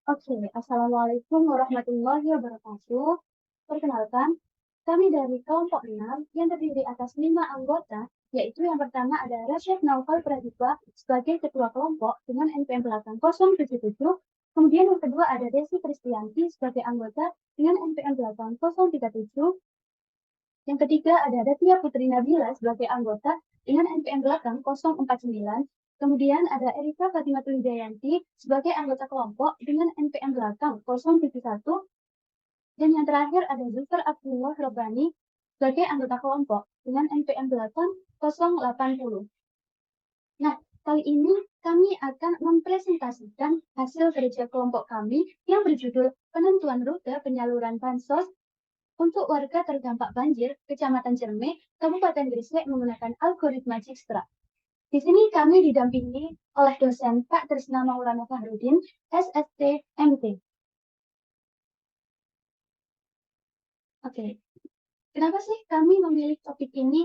Oke, Assalamualaikum warahmatullahi wabarakatuh. Perkenalkan, kami dari kelompok 6 yang terdiri atas 5 anggota, yaitu yang pertama ada Rasyid Naufal Pradipta sebagai ketua kelompok dengan NPM belakang 077, kemudian yang kedua ada Desi Kristianti sebagai anggota dengan NPM belakang 037, yang ketiga ada Datia Putri Nabila sebagai anggota dengan NPM belakang 049. Kemudian ada Erika Fatimatul Hidayanti sebagai anggota kelompok dengan NPM belakang 071. Dan yang terakhir ada Zulfar Abdullah Robani sebagai anggota kelompok dengan NPM belakang 080. Nah, kali ini kami akan mempresentasikan hasil kerja kelompok kami yang berjudul Penentuan Rute Penyaluran Bansos untuk warga terdampak banjir, Kecamatan Cerme, Kabupaten Gresik menggunakan algoritma Dijkstra. Di sini kami didampingi oleh dosen Pak Trisna Maulana Fahrudin, SST MT. Oke, kenapa sih kami memilih topik ini?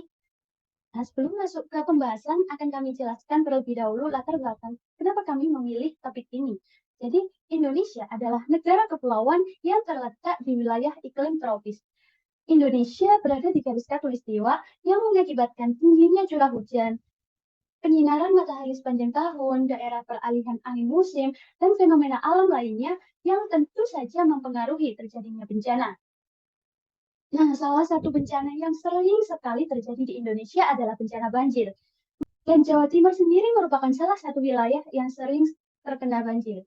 Nah, sebelum masuk ke pembahasan, akan kami jelaskan terlebih dahulu latar belakang kenapa kami memilih topik ini. Jadi, Indonesia adalah negara kepulauan yang terletak di wilayah iklim tropis. Indonesia berada di garis khatulistiwa yang mengakibatkan tingginya curah hujan, penyinaran matahari sepanjang tahun, daerah peralihan angin musim, dan fenomena alam lainnya yang tentu saja mempengaruhi terjadinya bencana. Nah, salah satu bencana yang sering sekali terjadi di Indonesia adalah bencana banjir. Dan Jawa Timur sendiri merupakan salah satu wilayah yang sering terkena banjir.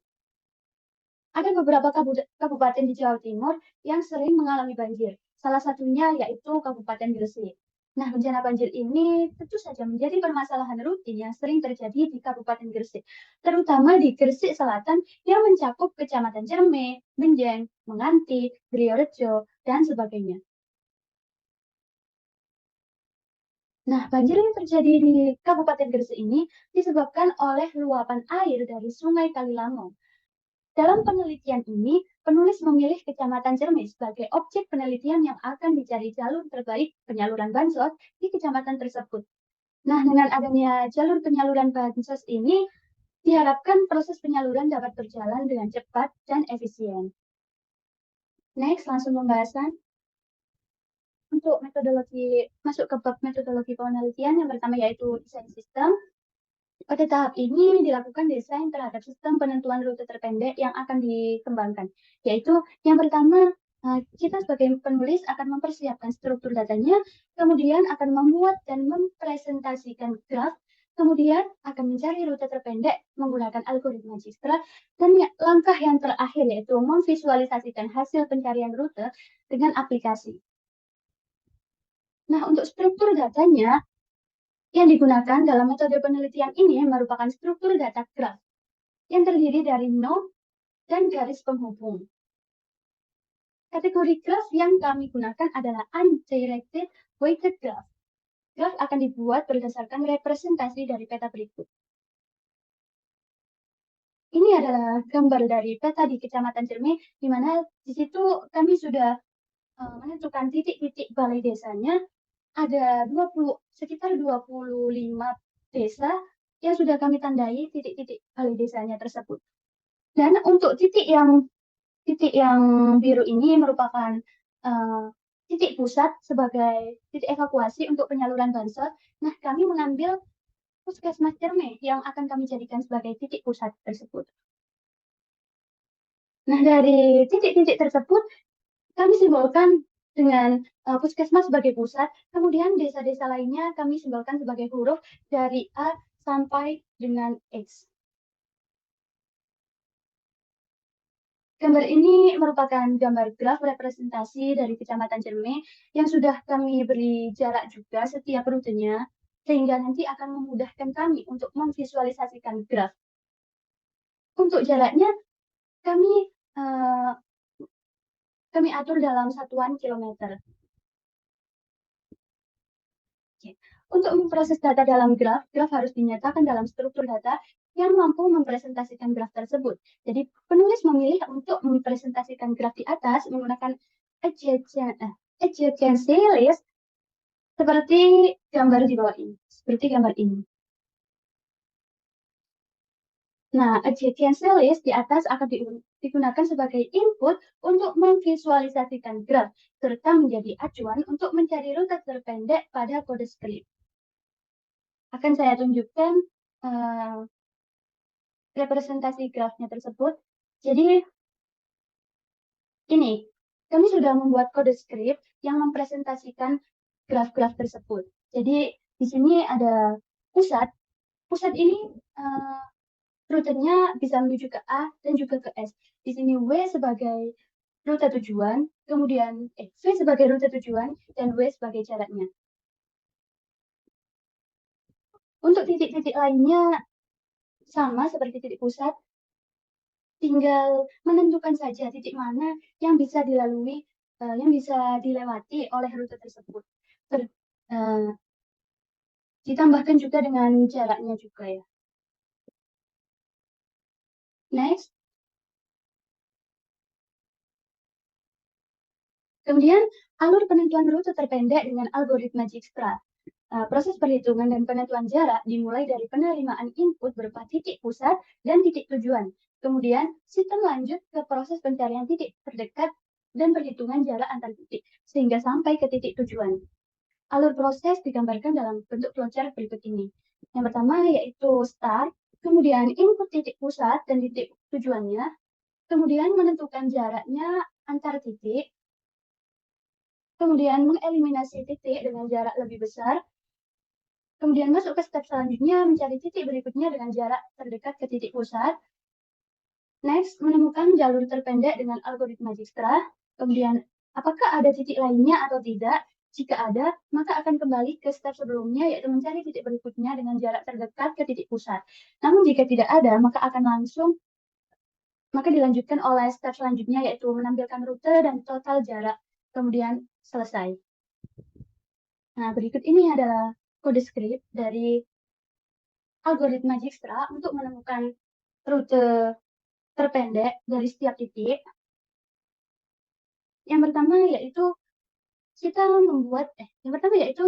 Ada beberapa kabupaten di Jawa Timur yang sering mengalami banjir. Salah satunya yaitu Kabupaten Gresik. Nah, bencana banjir ini tentu saja menjadi permasalahan rutin yang sering terjadi di Kabupaten Gresik, terutama di Gresik Selatan yang mencakup Kecamatan Cerme, Benjeng, Menganti, Griorejo, dan sebagainya. Nah, banjir yang terjadi di Kabupaten Gresik ini disebabkan oleh luapan air dari Sungai Kalilamong. Dalam penelitian ini, penulis memilih Kecamatan Cermis sebagai objek penelitian yang akan dicari jalur terbaik penyaluran bansos di kecamatan tersebut. Nah, dengan adanya jalur penyaluran bansos ini, diharapkan proses penyaluran dapat berjalan dengan cepat dan efisien. Next, langsung pembahasan. Untuk metodologi, masuk ke bab metodologi penelitian yang pertama yaitu desain sistem. Pada tahap ini dilakukan desain terhadap sistem penentuan rute terpendek yang akan dikembangkan, yaitu yang pertama kita sebagai penulis akan mempersiapkan struktur datanya, kemudian akan membuat dan mempresentasikan graf, kemudian akan mencari rute terpendek menggunakan algoritma Dijkstra, dan langkah yang terakhir yaitu memvisualisasikan hasil pencarian rute dengan aplikasi. Nah, untuk struktur datanya, yang digunakan dalam metode penelitian ini merupakan struktur data graf yang terdiri dari node dan garis penghubung. Kategori graf yang kami gunakan adalah undirected weighted graph. Graf akan dibuat berdasarkan representasi dari peta berikut. Ini adalah gambar dari peta di Kecamatan Cerme, di mana di situ kami sudah menentukan titik-titik balai desanya. Ada sekitar 25 desa yang sudah kami tandai titik-titik balai desanya tersebut. Dan untuk titik yang biru ini merupakan titik pusat sebagai titik evakuasi untuk penyaluran bansos. Nah, kami mengambil Puskesmas Cerme yang akan kami jadikan sebagai titik pusat tersebut. Nah, dari titik-titik tersebut, kami simbolkan dengan Puskesmas sebagai pusat, kemudian desa-desa lainnya kami simbolkan sebagai huruf dari A sampai dengan X. Gambar ini merupakan gambar graf representasi dari Kecamatan Cerme yang sudah kami beri jarak juga setiap rutenya, sehingga nanti akan memudahkan kami untuk memvisualisasikan graf. Untuk jaraknya, kami atur dalam satuan kilometer. Untuk memproses data dalam graf, graf harus dinyatakan dalam struktur data yang mampu mempresentasikan graf tersebut. Jadi, penulis memilih untuk mempresentasikan graf di atas menggunakan adjacency list seperti gambar di bawah ini. Seperti gambar ini. Nah, adjacency list di atas akan digunakan sebagai input untuk memvisualisasikan graf, serta menjadi acuan untuk mencari rute terpendek pada kode script. Akan saya tunjukkan representasi grafnya tersebut. Jadi, ini, kami sudah membuat kode script yang mempresentasikan graf-graf tersebut. Jadi, di sini ada pusat. Pusat ini rutenya bisa menuju ke A dan juga ke S. Di sini W sebagai rute tujuan, kemudian V sebagai rute tujuan, dan W sebagai jaraknya. Untuk titik-titik lainnya sama seperti titik pusat, tinggal menentukan saja titik mana yang bisa dilalui, yang bisa dilewati oleh rute tersebut. Ditambahkan juga dengan jaraknya juga ya. Next. Kemudian, alur penentuan rute terpendek dengan algoritma Dijkstra. Proses perhitungan dan penentuan jarak dimulai dari penerimaan input berupa titik pusat dan titik tujuan. Kemudian, sistem lanjut ke proses pencarian titik terdekat dan perhitungan jarak antar titik, sehingga sampai ke titik tujuan. Alur proses digambarkan dalam bentuk flowchart berikut ini. Yang pertama yaitu start, kemudian input titik pusat dan titik tujuannya, kemudian menentukan jaraknya antar titik, kemudian mengeliminasi titik dengan jarak lebih besar, kemudian masuk ke step selanjutnya mencari titik berikutnya dengan jarak terdekat ke titik pusat. Next, menemukan jalur terpendek dengan algoritma Dijkstra. Kemudian, apakah ada titik lainnya atau tidak? Jika ada, maka akan kembali ke step sebelumnya, yaitu mencari titik berikutnya dengan jarak terdekat ke titik pusat. Namun jika tidak ada, maka dilanjutkan oleh step selanjutnya, yaitu menampilkan rute dan total jarak. Kemudian selesai. Nah, berikut ini adalah kode script dari algoritma Dijkstra untuk menemukan rute terpendek dari setiap titik. Yang pertama yaitu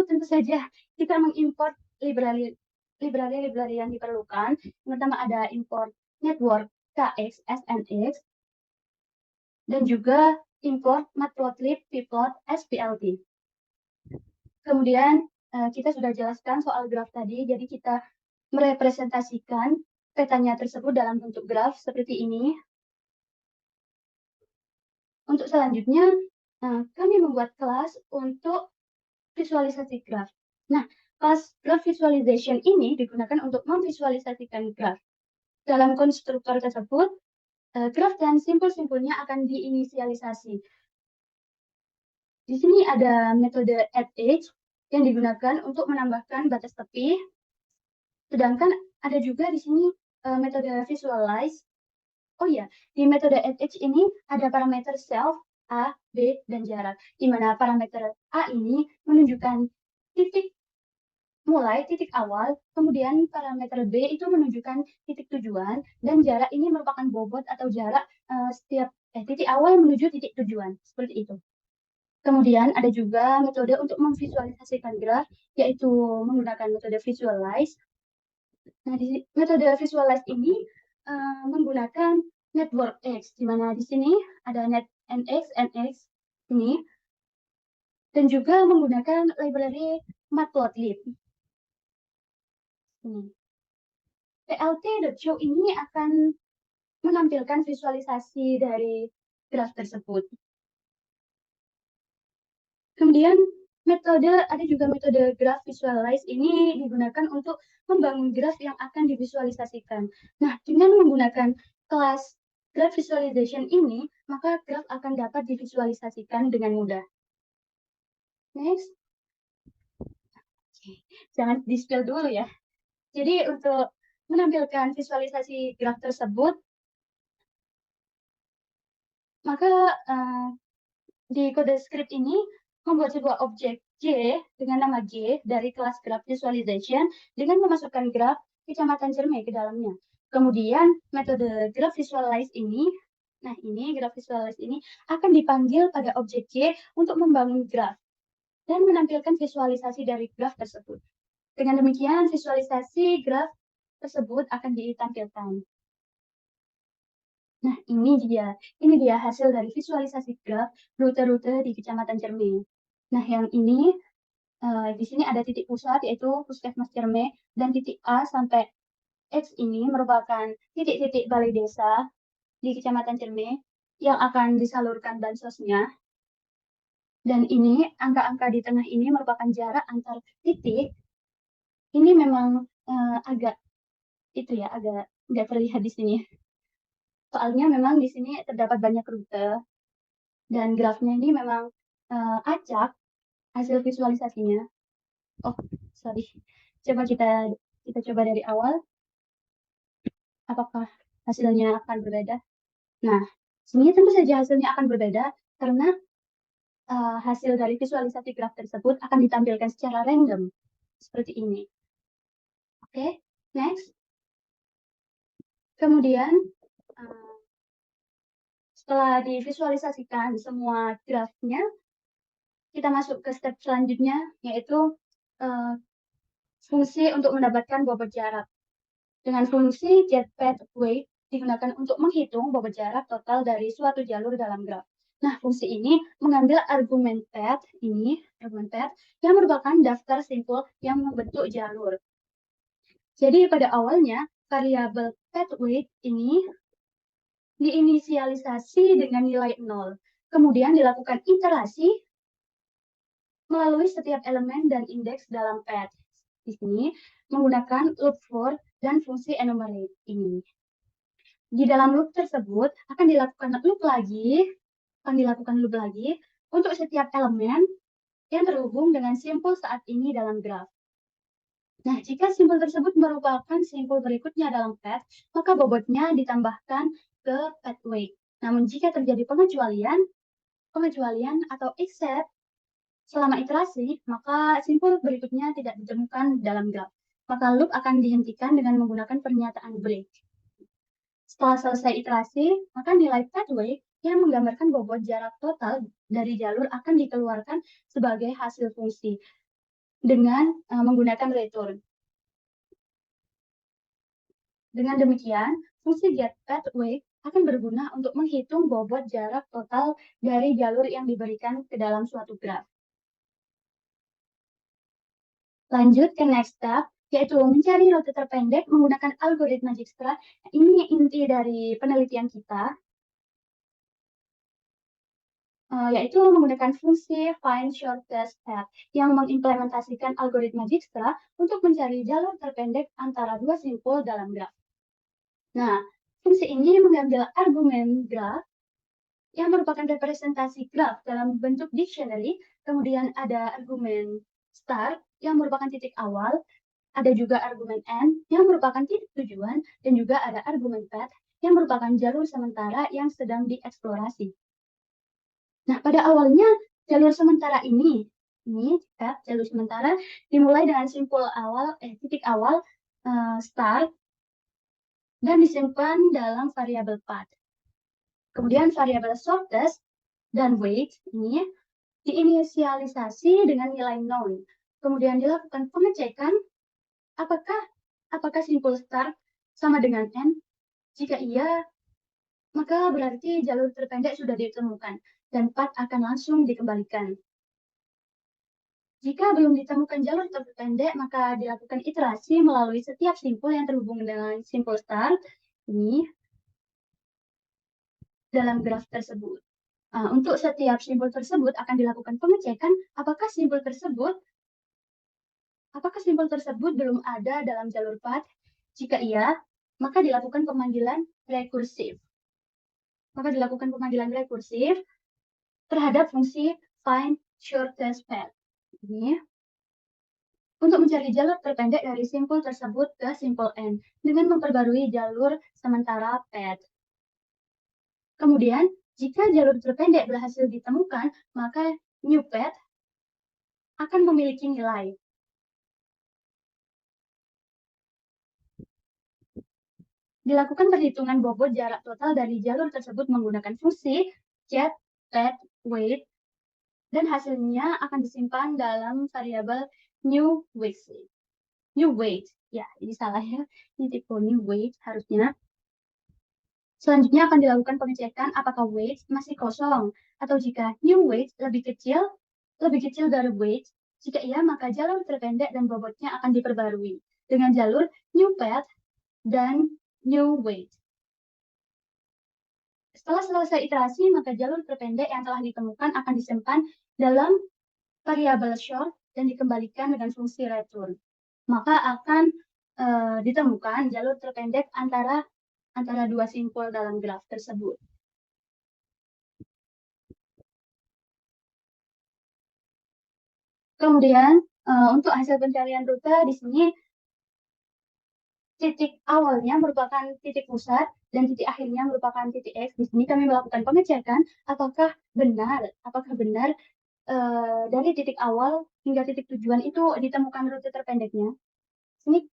tentu saja kita mengimport library yang diperlukan. Yang pertama ada import network KX SNX dan juga import matplotlib pplot SPLT. Kemudian kita sudah jelaskan soal graf tadi, jadi kita merepresentasikan petanya tersebut dalam bentuk graf seperti ini. Untuk selanjutnya, kami membuat kelas untuk visualisasi graf. Nah, kelas graph visualization ini digunakan untuk memvisualisasikan graf. Dalam konstruktor tersebut, graf dan simpul-simpulnya akan diinisialisasi. Di sini ada metode addEdge yang digunakan untuk menambahkan batas tepi. Sedangkan ada juga di sini metode visualize. Oh iya, di metode addEdge ini ada parameter self, A, B, dan jarak. Di mana parameter A ini menunjukkan titik mulai titik awal, kemudian parameter B itu menunjukkan titik tujuan, dan jarak ini merupakan bobot atau jarak setiap titik awal menuju titik tujuan, seperti itu. Kemudian ada juga metode untuk memvisualisasikan graf, yaitu menggunakan metode visualize. Nah, di metode visualize ini menggunakan network X, di mana di sini ada net NX ini, dan juga menggunakan library matplotlib. plt.show ini akan menampilkan visualisasi dari graf tersebut. Kemudian ada juga metode graph visualize ini digunakan untuk membangun graf yang akan divisualisasikan. Nah, dengan menggunakan kelas graph visualization ini, maka graf akan dapat divisualisasikan dengan mudah. Next. Jangan di-spill dulu ya. Jadi untuk menampilkan visualisasi graf tersebut, maka di kode script ini membuat sebuah objek J dengan nama J dari kelas graph visualization dengan memasukkan graf Kecamatan Cermai ke dalamnya. Kemudian metode graph visualize ini, graph visualize ini akan dipanggil pada objek J untuk membangun graf dan menampilkan visualisasi dari graf tersebut. Dengan demikian, visualisasi graf tersebut akan ditampilkan. Nah, ini dia hasil dari visualisasi graf rute-rute di Kecamatan Cerme. Nah, yang ini di sini ada titik pusat yaitu Puskesmas Cerme dan titik A sampai X ini merupakan titik-titik balai desa di Kecamatan Cerme yang akan disalurkan bansosnya. Dan ini angka-angka di tengah ini merupakan jarak antar titik. Ini memang agak agak terlihat di sini. Soalnya memang di sini terdapat banyak rute dan grafnya ini memang acak hasil visualisasinya. Oh, sorry. Coba kita coba dari awal. Apakah hasilnya akan berbeda? Nah, sini tentu saja hasilnya akan berbeda karena hasil dari visualisasi graf tersebut akan ditampilkan secara random seperti ini. Oke, next. Kemudian setelah divisualisasikan semua grafnya, kita masuk ke step selanjutnya, yaitu fungsi untuk mendapatkan bobot jarak. Dengan fungsi getPathWeight digunakan untuk menghitung bobot jarak total dari suatu jalur dalam graf. Nah, fungsi ini mengambil argumen path yang merupakan daftar simpul yang membentuk jalur. Jadi pada awalnya variabel pathweight ini diinisialisasi dengan nilai 0. Kemudian dilakukan iterasi melalui setiap elemen dan indeks dalam path. Di sini menggunakan loop for dan fungsi enumerate ini. Di dalam loop tersebut akan dilakukan loop lagi untuk setiap elemen yang terhubung dengan simpul saat ini dalam graf. Nah, jika simpul tersebut merupakan simpul berikutnya dalam path, maka bobotnya ditambahkan ke path weight. Namun jika terjadi pengecualian atau except selama iterasi, maka simpul berikutnya tidak ditemukan dalam graf. Maka loop akan dihentikan dengan menggunakan pernyataan break. Setelah selesai iterasi, maka nilai pathway yang menggambarkan bobot jarak total dari jalur akan dikeluarkan sebagai hasil fungsi dengan menggunakan return. Dengan demikian, fungsi getPathway akan berguna untuk menghitung bobot jarak total dari jalur yang diberikan ke dalam suatu graf. Lanjut ke next step, yaitu mencari rute terpendek menggunakan algoritma Dijkstra. Ini inti dari penelitian kita, yaitu menggunakan fungsi find shortest path yang mengimplementasikan algoritma Dijkstra untuk mencari jalur terpendek antara dua simpul dalam graf. Nah, fungsi ini mengambil argumen graf yang merupakan representasi graf dalam bentuk dictionary, kemudian ada argumen start yang merupakan titik awal, ada juga argumen end yang merupakan titik tujuan, dan juga ada argumen path yang merupakan jalur sementara yang sedang dieksplorasi. Nah, pada awalnya jalur sementara ini jalur sementara dimulai dengan simpul awal, titik awal start dan disimpan dalam variabel path. Kemudian variabel shortest dan weight ini diinisialisasi dengan nilai known. Kemudian dilakukan pengecekan apakah simpul start sama dengan end. Jika iya, maka berarti jalur terpendek sudah ditemukan dan path akan langsung dikembalikan. Jika belum ditemukan jalur terpendek, maka dilakukan iterasi melalui setiap simpul yang terhubung dengan simpul start ini dalam graf tersebut. Untuk setiap simpul tersebut akan dilakukan pengecekan apakah simpul tersebut belum ada dalam jalur path. Jika iya, maka dilakukan pemanggilan rekursif. Terhadap fungsi find shortest path. Ini untuk mencari jalur terpendek dari simpul tersebut ke simpul n dengan memperbarui jalur sementara path. Kemudian, jika jalur terpendek berhasil ditemukan, maka new path akan memiliki nilai. Dilakukan perhitungan bobot jarak total dari jalur tersebut menggunakan fungsi getPathWeight dan hasilnya akan disimpan dalam variabel new weight. Ya, ini salah ya. Ini tipe new weight harusnya. Selanjutnya akan dilakukan pengecekan apakah weight masih kosong, atau jika new weight lebih kecil dari weight. Jika iya, maka jalur terpendek dan bobotnya akan diperbarui dengan jalur new path dan new weight. Setelah selesai iterasi, maka jalur terpendek yang telah ditemukan akan disimpan dalam variabel short dan dikembalikan dengan fungsi return. Maka akan ditemukan jalur terpendek antara dua simpul dalam graf tersebut. Kemudian untuk hasil pencarian rute di sini titik awalnya merupakan titik pusat dan titik akhirnya merupakan titik X. Di sini kami melakukan pengecekan apakah benar dari titik awal hingga titik tujuan itu ditemukan rute terpendeknya. Sini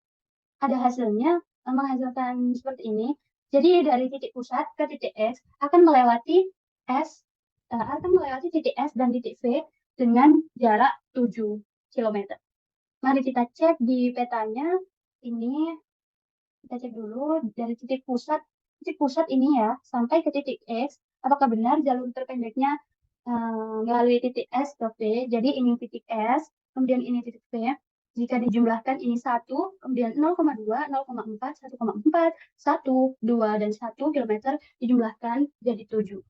ada hasilnya menghasilkan seperti ini. Jadi dari titik pusat ke titik X akan melewati titik S dan titik V dengan jarak 7 km. Mari kita cek di petanya. Ini kita cek dulu dari titik pusat ini ya sampai ke titik X. Apakah benar jalur terpendeknya melalui titik S ke V? Jadi ini titik S, kemudian ini titik V. Jika dijumlahkan ini 1, kemudian 0,2, 0,4, 1,4, 1, 2, dan 1 km dijumlahkan jadi 7.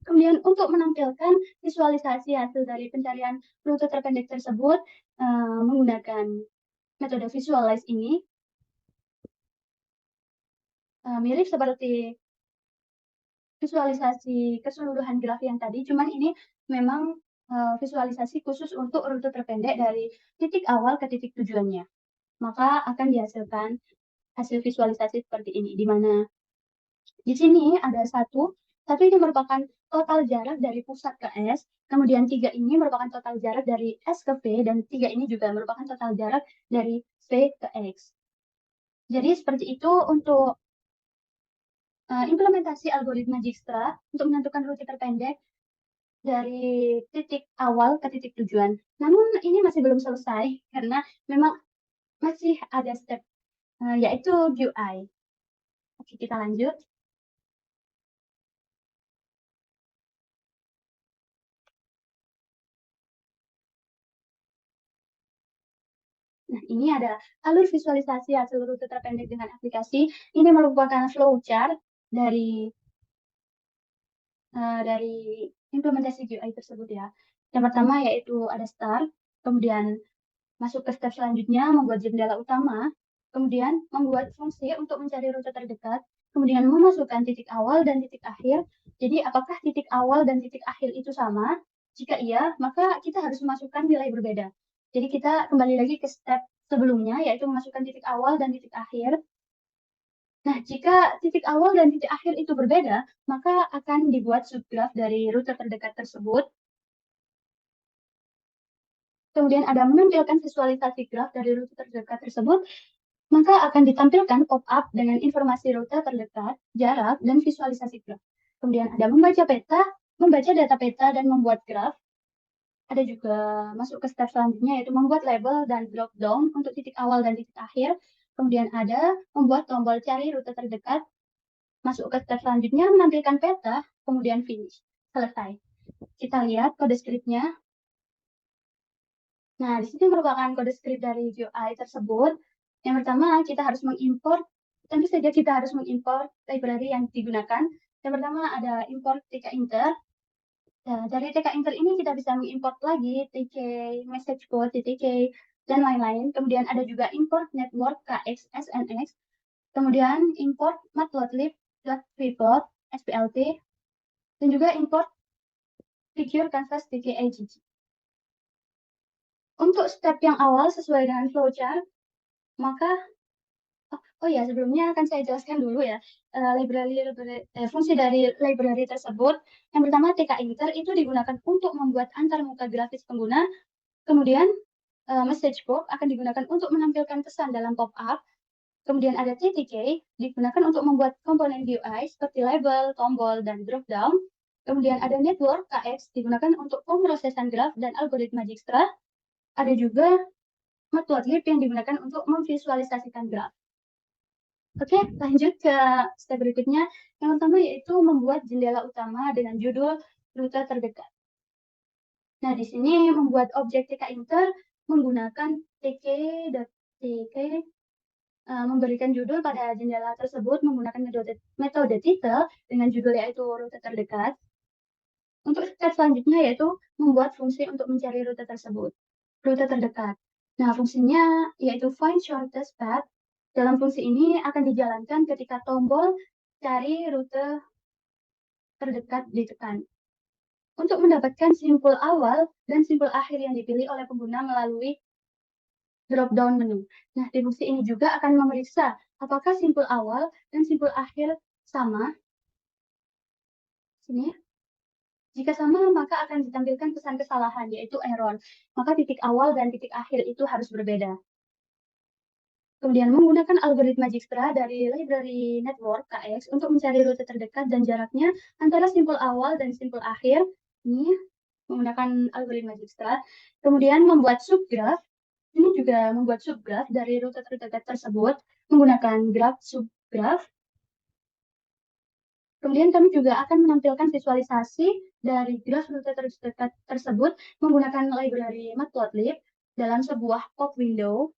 Kemudian untuk menampilkan visualisasi hasil dari pencarian rute terpendek tersebut menggunakan metode visualize ini, mirip seperti visualisasi keseluruhan graf yang tadi, cuman ini memang visualisasi khusus untuk rute terpendek dari titik awal ke titik tujuannya. Maka akan dihasilkan hasil visualisasi seperti ini, di mana di sini ada satu ini merupakan total jarak dari pusat ke S, kemudian 3 ini merupakan total jarak dari S ke V, dan 3 ini juga merupakan total jarak dari V ke X. Jadi seperti itu untuk implementasi algoritma Dijkstra untuk menentukan rute terpendek dari titik awal ke titik tujuan. Namun ini masih belum selesai karena memang masih ada step yaitu GUI. Oke, kita lanjut. Nah, ini ada alur visualisasi hasil rute terpendek dengan aplikasi. Ini merupakan flowchart dari implementasi GUI tersebut ya. Yang pertama yaitu ada start, kemudian masuk ke step selanjutnya membuat jendela utama, kemudian membuat fungsi untuk mencari rute terdekat, kemudian memasukkan titik awal dan titik akhir. Jadi apakah titik awal dan titik akhir itu sama? Jika iya, maka kita harus memasukkan nilai berbeda. Jadi kita kembali lagi ke step sebelumnya, yaitu memasukkan titik awal dan titik akhir. Nah, jika titik awal dan titik akhir itu berbeda, maka akan dibuat subgraf dari rute terdekat tersebut. Kemudian ada menampilkan visualisasi graf dari rute terdekat tersebut, maka akan ditampilkan pop-up dengan informasi rute terdekat, jarak, dan visualisasi graf. Kemudian ada membaca data peta dan membuat graf. Ada juga masuk ke step selanjutnya yaitu membuat label dan drop down untuk titik awal dan titik akhir. Kemudian ada membuat tombol cari rute terdekat. Masuk ke step selanjutnya menampilkan peta, kemudian finish. Selesai. Kita lihat kode skripnya. Nah, di sini merupakan kode skrip dari GUI tersebut. Yang pertama, kita harus mengimport, tentu saja kita harus mengimport library yang digunakan. Yang pertama ada import tkinter. Nah, dari tkinter ini kita bisa mengimport lagi tk, message code, tk, dan lain-lain. Kemudian ada juga import network kx, snx. Kemudian import matplotlib.pplot, splt. Dan juga import figure canvas tk.agg. Untuk step yang awal sesuai dengan flowchart, maka oh ya, sebelumnya akan saya jelaskan dulu ya fungsi dari library tersebut. Yang pertama, tkinter itu digunakan untuk membuat antarmuka grafis pengguna. Kemudian message box akan digunakan untuk menampilkan pesan dalam pop-up. Kemudian ada ttk digunakan untuk membuat komponen GUI seperti label, tombol, dan drop-down. Kemudian ada network kx digunakan untuk pemrosesan graf dan algoritma Dijkstra. Ada juga matplotlib yang digunakan untuk memvisualisasikan graf. Oke, lanjut ke step berikutnya. Yang pertama yaitu membuat jendela utama dengan judul rute terdekat. Nah, di sini membuat objek TK Inter menggunakan tk.tk memberikan judul pada jendela tersebut menggunakan metode titel dengan judul yaitu rute terdekat. Untuk step selanjutnya yaitu membuat fungsi untuk mencari rute tersebut, rute terdekat. Nah, fungsinya yaitu find shortest path. Dalam fungsi ini akan dijalankan ketika tombol cari rute terdekat ditekan. Untuk mendapatkan simpul awal dan simpul akhir yang dipilih oleh pengguna melalui drop-down menu. Nah, di fungsi ini juga akan memeriksa apakah simpul awal dan simpul akhir sama. Sini. Jika sama, maka akan ditampilkan pesan kesalahan, yaitu error. Maka titik awal dan titik akhir itu harus berbeda. Kemudian menggunakan algoritma Dijkstra dari library network KX untuk mencari rute terdekat dan jaraknya antara simpul awal dan simpul akhir. Ini menggunakan algoritma Dijkstra. Kemudian membuat subgraph. Ini juga membuat subgraph dari rute terdekat tersebut menggunakan graph subgraph. Kemudian kami juga akan menampilkan visualisasi dari graf rute terdekat tersebut menggunakan library Matplotlib dalam sebuah pop window.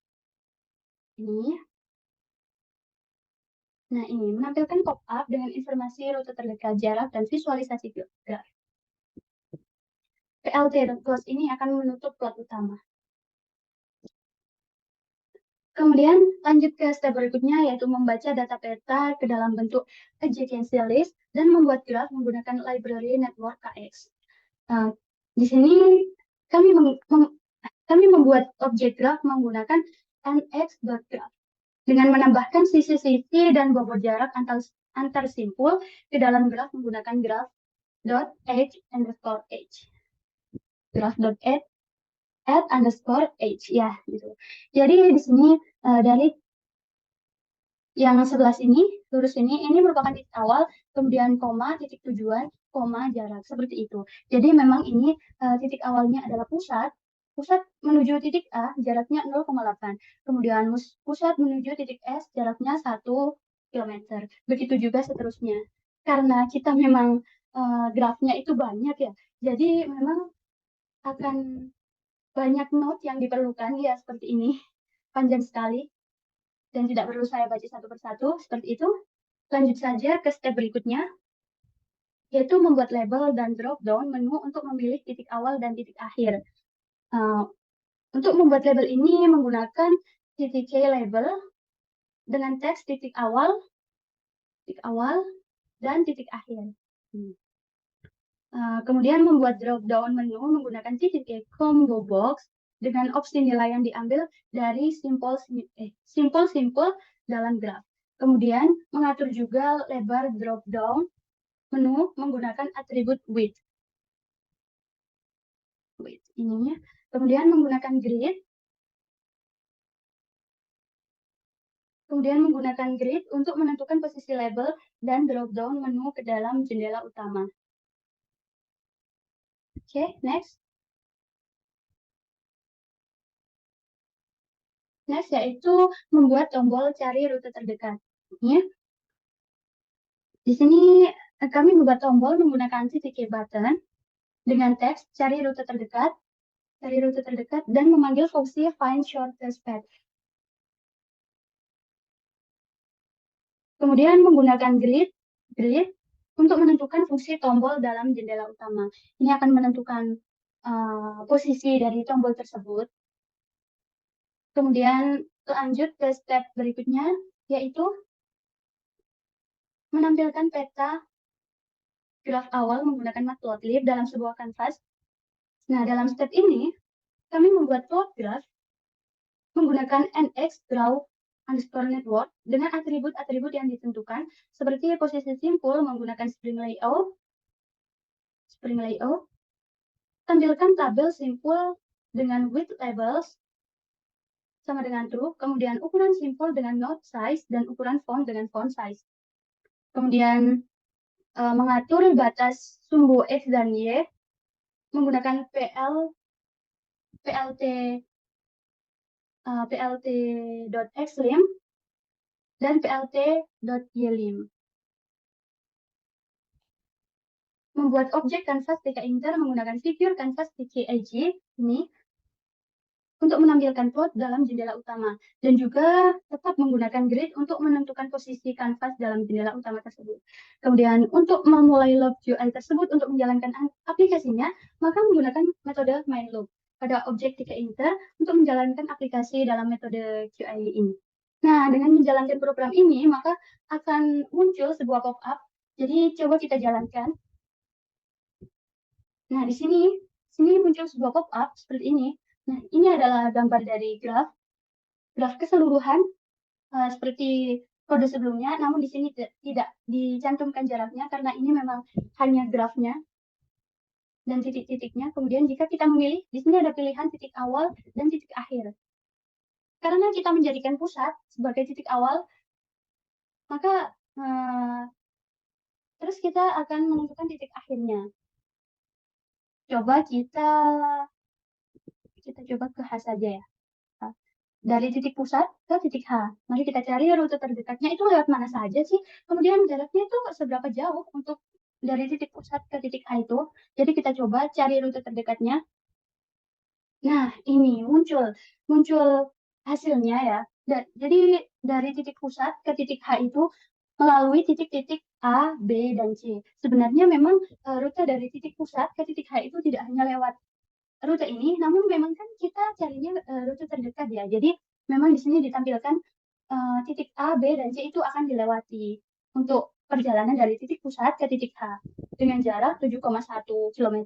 Ini. Nah, ini menampilkan pop-up dengan informasi rute terdekat, jarak, dan visualisasi graf. plt.close ini akan menutup plot utama. Kemudian lanjut ke step berikutnya yaitu membaca data peta ke dalam bentuk adjacency list dan membuat graf menggunakan library network KX. Di sini kami kami membuat objek graf menggunakan nx.graph dengan menambahkan sisi-sisi dan bobot jarak antar simpul ke dalam graf menggunakan graph.edge_h. Graph.add_h ya gitu. Jadi di sini dari yang sebelah sini, lurus ini merupakan titik awal, kemudian koma, titik tujuan, koma, jarak, seperti itu. Jadi memang ini titik awalnya adalah pusat menuju titik A, jaraknya 0,8. Kemudian pusat menuju titik S, jaraknya 1 km. Begitu juga seterusnya. Karena kita memang grafnya itu banyak ya, jadi memang akan banyak note yang diperlukan ya seperti ini. Panjang sekali dan tidak perlu saya baca satu persatu, seperti itu. Lanjut saja ke step berikutnya, yaitu membuat label dan drop-down menu untuk memilih titik awal dan titik akhir. Untuk membuat label ini menggunakan TTK label dengan teks titik awal, dan titik akhir. Kemudian membuat drop-down menu menggunakan TTK combo box dengan opsi nilai yang diambil dari simpul dalam graf. Kemudian mengatur juga lebar drop-down menu menggunakan atribut width. Ininya. Kemudian menggunakan grid. Kemudian menggunakan grid untuk menentukan posisi label dan drop-down menu ke dalam jendela utama. Oke, next. Next yaitu membuat tombol cari rute terdekat. Ya. Di sini kami membuat tombol menggunakan titik button dengan teks cari rute terdekat, dan memanggil fungsi find shortest path. Kemudian menggunakan grid untuk menentukan fungsi tombol dalam jendela utama. Ini akan menentukan posisi dari tombol tersebut. Kemudian lanjut ke step berikutnya, yaitu menampilkan peta graf awal menggunakan Matplotlib dalam sebuah kanvas. Nah, dalam step ini, kami membuat plot graph menggunakan nx_draw_network dengan atribut-atribut yang ditentukan, seperti posisi simpul menggunakan spring layout, tampilkan tabel simpul dengan width labels sama dengan true, kemudian ukuran simpul dengan node size dan ukuran font dengan font size. Kemudian mengatur batas sumbu X dan Y menggunakan plt.xlim dan plt.ylim. Membuat objek kanvas TK Inter menggunakan figur kanvas TKIG ini untuk menampilkan plot dalam jendela utama, dan juga tetap menggunakan grid untuk menentukan posisi kanvas dalam jendela utama tersebut. Kemudian untuk memulai loop UI tersebut untuk menjalankan aplikasinya, maka menggunakan metode main loop pada objek TK Inter untuk menjalankan aplikasi dalam metode QI ini. Nah, dengan menjalankan program ini, maka akan muncul sebuah pop-up. Jadi coba kita jalankan. Nah, di sini muncul sebuah pop-up seperti ini. Nah, ini adalah gambar dari graf keseluruhan seperti kode sebelumnya, namun di sini tidak dicantumkan jaraknya karena ini memang hanya grafnya dan titik-titiknya. Kemudian jika kita memilih, di sini ada pilihan titik awal dan titik akhir. Karena kita menjadikan pusat sebagai titik awal, maka terus kita akan menentukan titik akhirnya. Coba kita coba ke H saja ya. Dari titik pusat ke titik H. Mari kita cari rute terdekatnya itu lewat mana saja sih. Kemudian jaraknya itu seberapa jauh untuk dari titik pusat ke titik H itu. Jadi kita coba cari rute terdekatnya. Nah, ini muncul hasilnya ya. Jadi dari titik pusat ke titik H itu melalui titik-titik A, B, dan C. Sebenarnya memang rute dari titik pusat ke titik H itu tidak hanya lewat rute ini, namun memang kan kita carinya rute terdekat ya. Jadi memang di sini ditampilkan titik A, B, dan C itu akan dilewati untuk perjalanan dari titik pusat ke titik H dengan jarak 7,1 km.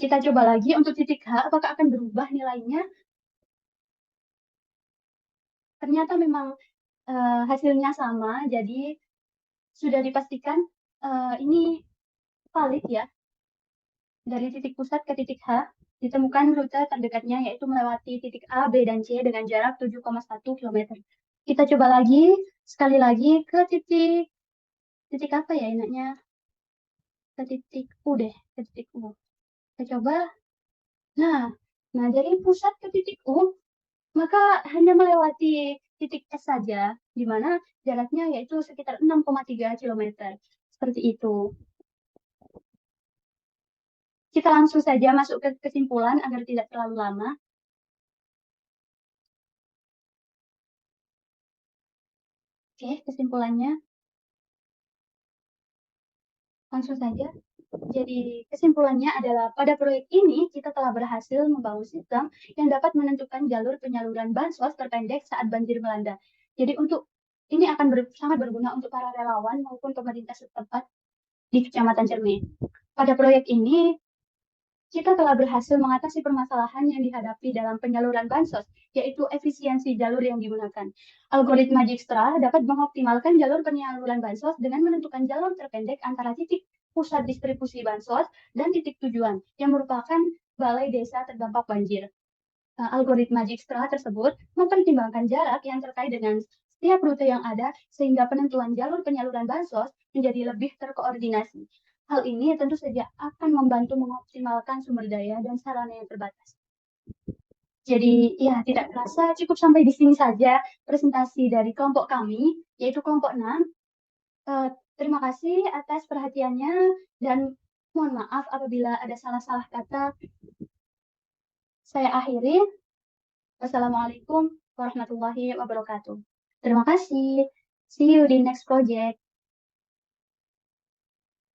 Kita coba lagi untuk titik H, apakah akan berubah nilainya? Ternyata memang hasilnya sama, jadi sudah dipastikan ini valid ya. Dari titik pusat ke titik H, ditemukan rute terdekatnya yaitu melewati titik A, B, dan C dengan jarak 7,1 km. Kita coba lagi, sekali lagi ke titik apa ya enaknya? Ke titik U deh, ke titik U. Kita coba. Nah, dari pusat ke titik U, maka hanya melewati titik S saja, di mana jaraknya yaitu sekitar 6,3 km. Seperti itu. Kita langsung saja masuk ke kesimpulan agar tidak terlalu lama. Oke, kesimpulannya langsung saja. Jadi, kesimpulannya adalah pada proyek ini kita telah berhasil membangun sistem yang dapat menentukan jalur penyaluran bansos terpendek saat banjir melanda. Jadi, ini akan sangat berguna untuk para relawan maupun pemerintah setempat di Kecamatan Cermin. Pada proyek ini, kita telah berhasil mengatasi permasalahan yang dihadapi dalam penyaluran bansos, yaitu efisiensi jalur yang digunakan. Algoritma Dijkstra dapat mengoptimalkan jalur penyaluran bansos dengan menentukan jalur terpendek antara titik pusat distribusi bansos dan titik tujuan, yang merupakan balai desa terdampak banjir. Algoritma Dijkstra tersebut mempertimbangkan jarak yang terkait dengan setiap rute yang ada, sehingga penentuan jalur penyaluran bansos menjadi lebih terkoordinasi. Hal ini tentu saja akan membantu mengoptimalkan sumber daya dan sarana yang terbatas. Jadi, ya tidak terasa cukup sampai di sini saja presentasi dari kelompok kami, yaitu kelompok 6. Terima kasih atas perhatiannya dan mohon maaf apabila ada salah-salah kata. Saya akhiri. Wassalamualaikum warahmatullahi wabarakatuh. Terima kasih. See you di next project.